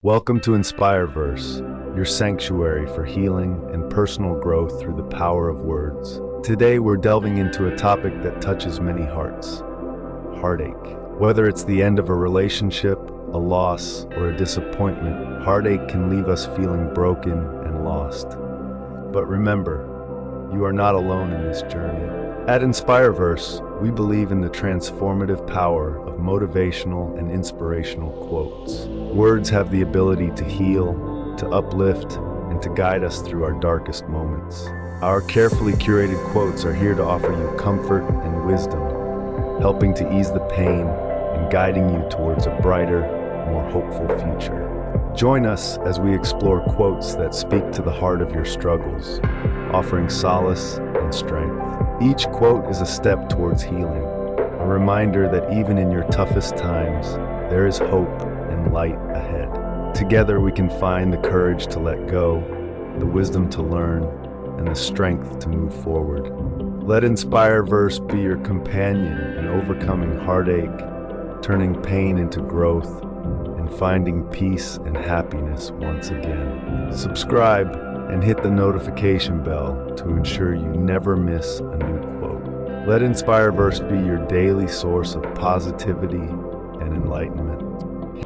Welcome to Inspireverse, your sanctuary for healing and personal growth through the power of words. Today we're delving into a topic that touches many hearts: heartache. Whether it's the end of a relationship, a loss, or a disappointment, heartache can leave us feeling broken and lost. But remember, you are not alone in this journey. At Inspireverse, we believe in the transformative power of motivational and inspirational quotes. Words have the ability to heal, to uplift, and to guide us through our darkest moments. Our carefully curated quotes are here to offer you comfort and wisdom, helping to ease the pain and guiding you towards a brighter, more hopeful future. Join us as we explore quotes that speak to the heart of your struggles, offering solace and strength. Each quote is a step towards healing, a reminder that even in your toughest times, there is hope and light ahead. Together we can find the courage to let go, the wisdom to learn, and the strength to move forward. Let Inspireverse be your companion in overcoming heartache, turning pain into growth, and finding peace and happiness once again. Subscribe and hit the notification bell to ensure you never miss a new quote. Let Inspireverse be your daily source of positivity and enlightenment.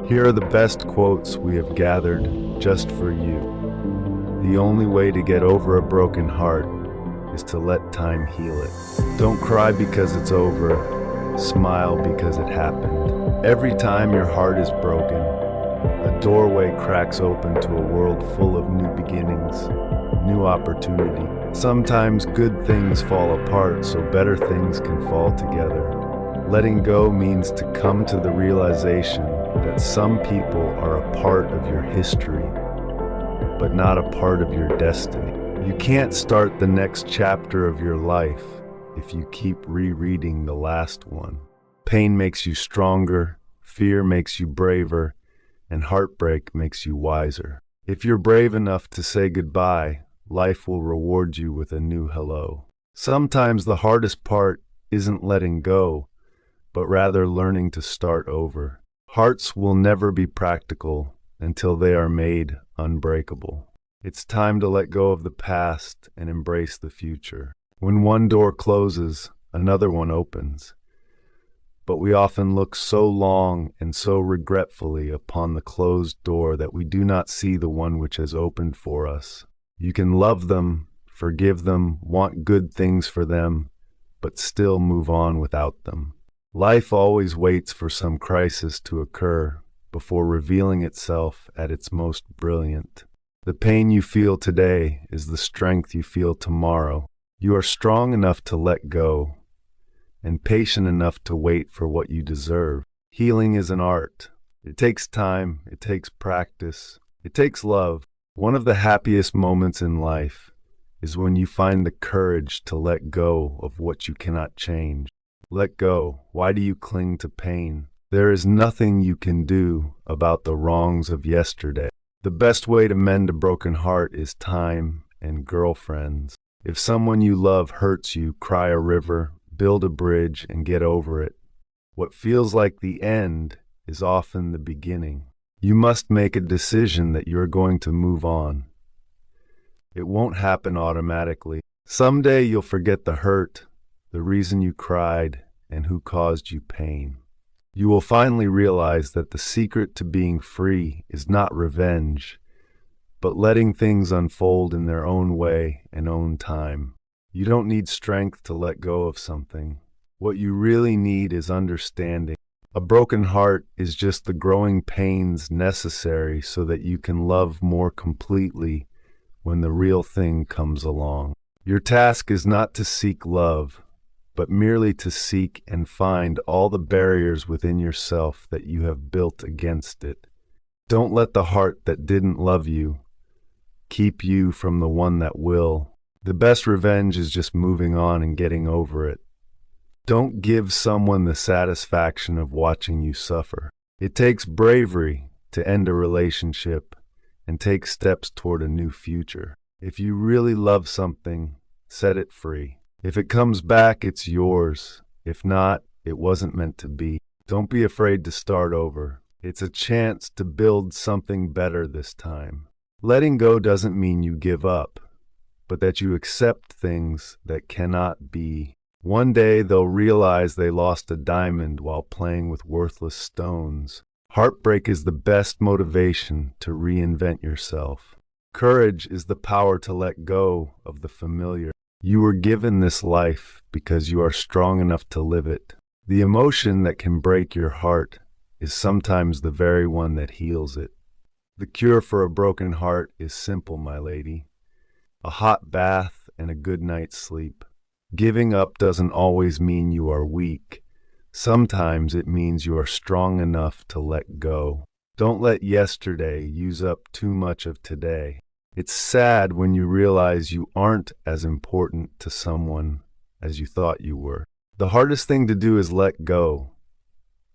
Here are the best quotes we have gathered just for you. The only way to get over a broken heart is to let time heal it. Don't cry because it's over. Smile because it happened. Every time your heart is broken, a doorway cracks open to a world full of new beginnings, new opportunity. Sometimes good things fall apart so better things can fall together. Letting go means to come to the realization that some people are a part of your history, but not a part of your destiny. You can't start the next chapter of your life if you keep rereading the last one. Pain makes you stronger, fear makes you braver, and heartbreak makes you wiser. If you're brave enough to say goodbye, life will reward you with a new hello. Sometimes the hardest part isn't letting go, but rather learning to start over. Hearts will never be practical until they are made unbreakable. It's time to let go of the past and embrace the future. When one door closes, another one opens. But we often look so long and so regretfully upon the closed door that we do not see the one which has opened for us. You can love them, forgive them, want good things for them, but still move on without them. Life always waits for some crisis to occur before revealing itself at its most brilliant. The pain you feel today is the strength you feel tomorrow. You are strong enough to let go, and patient enough to wait for what you deserve. Healing is an art. It takes time, it takes practice, it takes love. One of the happiest moments in life is when you find the courage to let go of what you cannot change. Let go. Why do you cling to pain? There is nothing you can do about the wrongs of yesterday. The best way to mend a broken heart is time and girlfriends. If someone you love hurts you, cry a river, build a bridge, and get over it. What feels like the end is often the beginning. You must make a decision that you're going to move on. It won't happen automatically. Someday you'll forget the hurt, the reason you cried, and who caused you pain. You will finally realize that the secret to being free is not revenge, but letting things unfold in their own way and own time. You don't need strength to let go of something. What you really need is understanding. A broken heart is just the growing pains necessary so that you can love more completely when the real thing comes along. Your task is not to seek love, but merely to seek and find all the barriers within yourself that you have built against it. Don't let the heart that didn't love you keep you from the one that will. The best revenge is just moving on and getting over it. Don't give someone the satisfaction of watching you suffer. It takes bravery to end a relationship and take steps toward a new future. If you really love something, set it free. If it comes back, it's yours. If not, it wasn't meant to be. Don't be afraid to start over. It's a chance to build something better this time. Letting go doesn't mean you give up, but that you accept things that cannot be. One day they'll realize they lost a diamond while playing with worthless stones. Heartbreak is the best motivation to reinvent yourself. Courage is the power to let go of the familiar. You were given this life because you are strong enough to live it. The emotion that can break your heart is sometimes the very one that heals it. The cure for a broken heart is simple, my lady. A hot bath and a good night's sleep. Giving up doesn't always mean you are weak. Sometimes it means you are strong enough to let go. Don't let yesterday use up too much of today. It's sad when you realize you aren't as important to someone as you thought you were. The hardest thing to do is let go.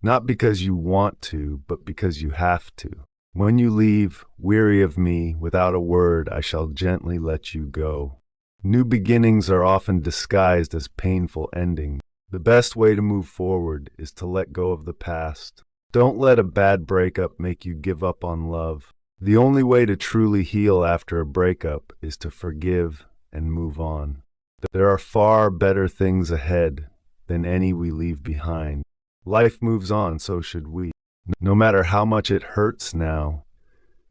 Not because you want to, but because you have to. When you leave, weary of me, without a word, I shall gently let you go. New beginnings are often disguised as painful endings. The best way to move forward is to let go of the past. Don't let a bad breakup make you give up on love. The only way to truly heal after a breakup is to forgive and move on. There are far better things ahead than any we leave behind. Life moves on, so should we. No matter how much it hurts now,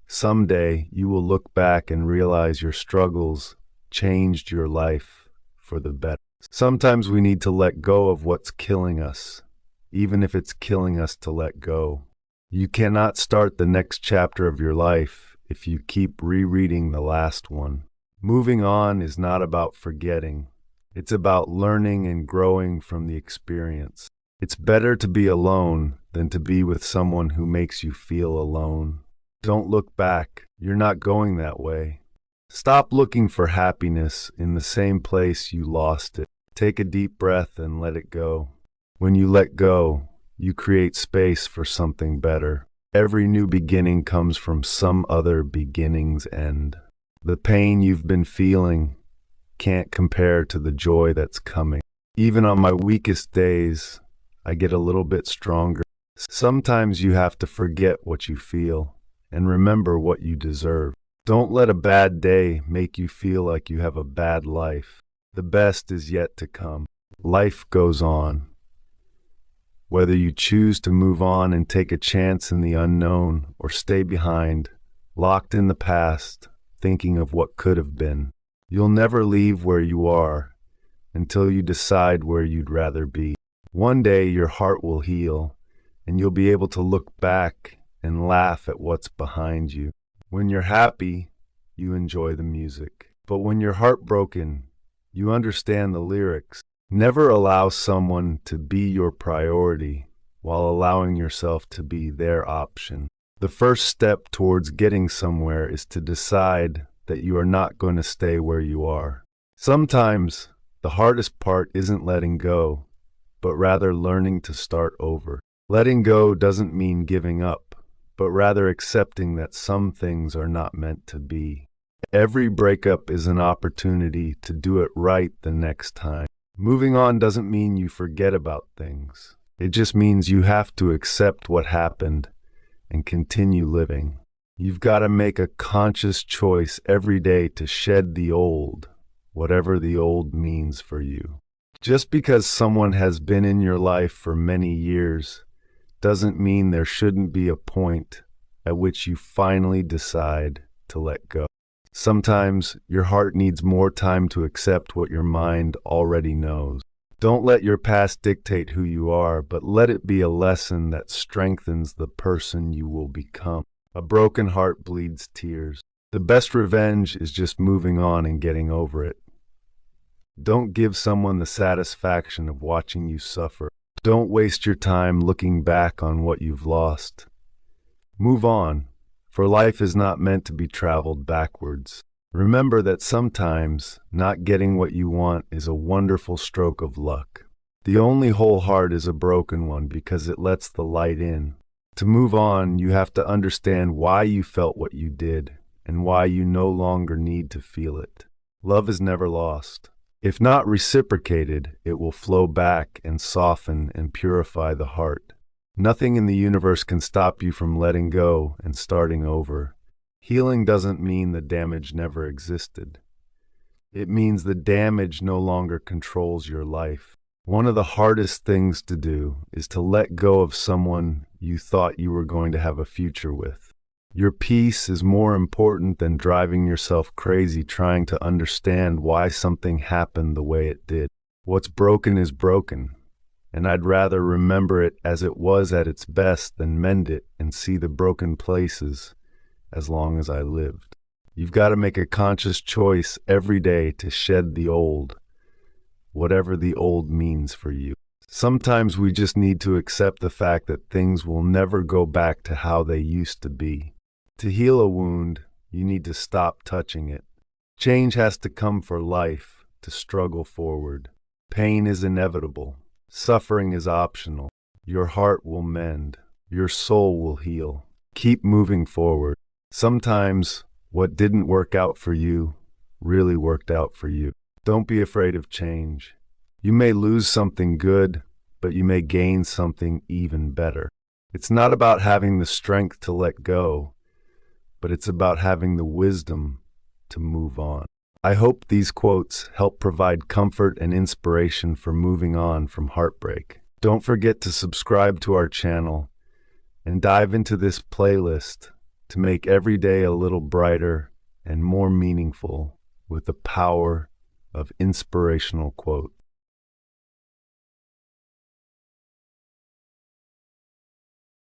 someday you will look back and realize your struggles changed your life for the better. Sometimes we need to let go of what's killing us, even if it's killing us to let go. You cannot start the next chapter of your life if you keep rereading the last one. Moving on is not about forgetting. It's about learning and growing from the experience. It's better to be alone than to be with someone who makes you feel alone. Don't look back. You're not going that way. Stop looking for happiness in the same place you lost it. Take a deep breath and let it go. When you let go, you create space for something better. Every new beginning comes from some other beginning's end. The pain you've been feeling can't compare to the joy that's coming. Even on my weakest days, I get a little bit stronger. Sometimes you have to forget what you feel and remember what you deserve. Don't let a bad day make you feel like you have a bad life. The best is yet to come. Life goes on. Whether you choose to move on and take a chance in the unknown or stay behind, locked in the past, thinking of what could have been, you'll never leave where you are until you decide where you'd rather be. One day your heart will heal, and you'll be able to look back and laugh at what's behind you. When you're happy, you enjoy the music. But when you're heartbroken, you understand the lyrics. Never allow someone to be your priority while allowing yourself to be their option. The first step towards getting somewhere is to decide that you are not going to stay where you are. Sometimes the hardest part isn't letting go, but rather learning to start over. Letting go doesn't mean giving up, but rather accepting that some things are not meant to be. Every breakup is an opportunity to do it right the next time. Moving on doesn't mean you forget about things. It just means you have to accept what happened and continue living. You've got to make a conscious choice every day to shed the old, whatever the old means for you. Just because someone has been in your life for many years doesn't mean there shouldn't be a point at which you finally decide to let go. Sometimes your heart needs more time to accept what your mind already knows. Don't let your past dictate who you are, but let it be a lesson that strengthens the person you will become. A broken heart bleeds tears. The best revenge is just moving on and getting over it. Don't give someone the satisfaction of watching you suffer. Don't waste your time looking back on what you've lost. Move on, for life is not meant to be traveled backwards. Remember that sometimes not getting what you want is a wonderful stroke of luck. The only whole heart is a broken one because it lets the light in. To move on, you have to understand why you felt what you did and why you no longer need to feel it. Love is never lost. If not reciprocated, it will flow back and soften and purify the heart. Nothing in the universe can stop you from letting go and starting over. Healing doesn't mean the damage never existed. It means the damage no longer controls your life. One of the hardest things to do is to let go of someone you thought you were going to have a future with. Your peace is more important than driving yourself crazy trying to understand why something happened the way it did. What's broken is broken, and I'd rather remember it as it was at its best than mend it and see the broken places as long as I lived. You've got to make a conscious choice every day to shed the old, whatever the old means for you. Sometimes we just need to accept the fact that things will never go back to how they used to be. To heal a wound, you need to stop touching it. Change has to come for life to struggle forward. Pain is inevitable. Suffering is optional. Your heart will mend. Your soul will heal. Keep moving forward. Sometimes what didn't work out for you really worked out for you. Don't be afraid of change. You may lose something good, but you may gain something even better. It's not about having the strength to let go, but it's about having the wisdom to move on. I hope these quotes help provide comfort and inspiration for moving on from heartbreak. Don't forget to subscribe to our channel and dive into this playlist to make every day a little brighter and more meaningful with the power of inspirational quotes.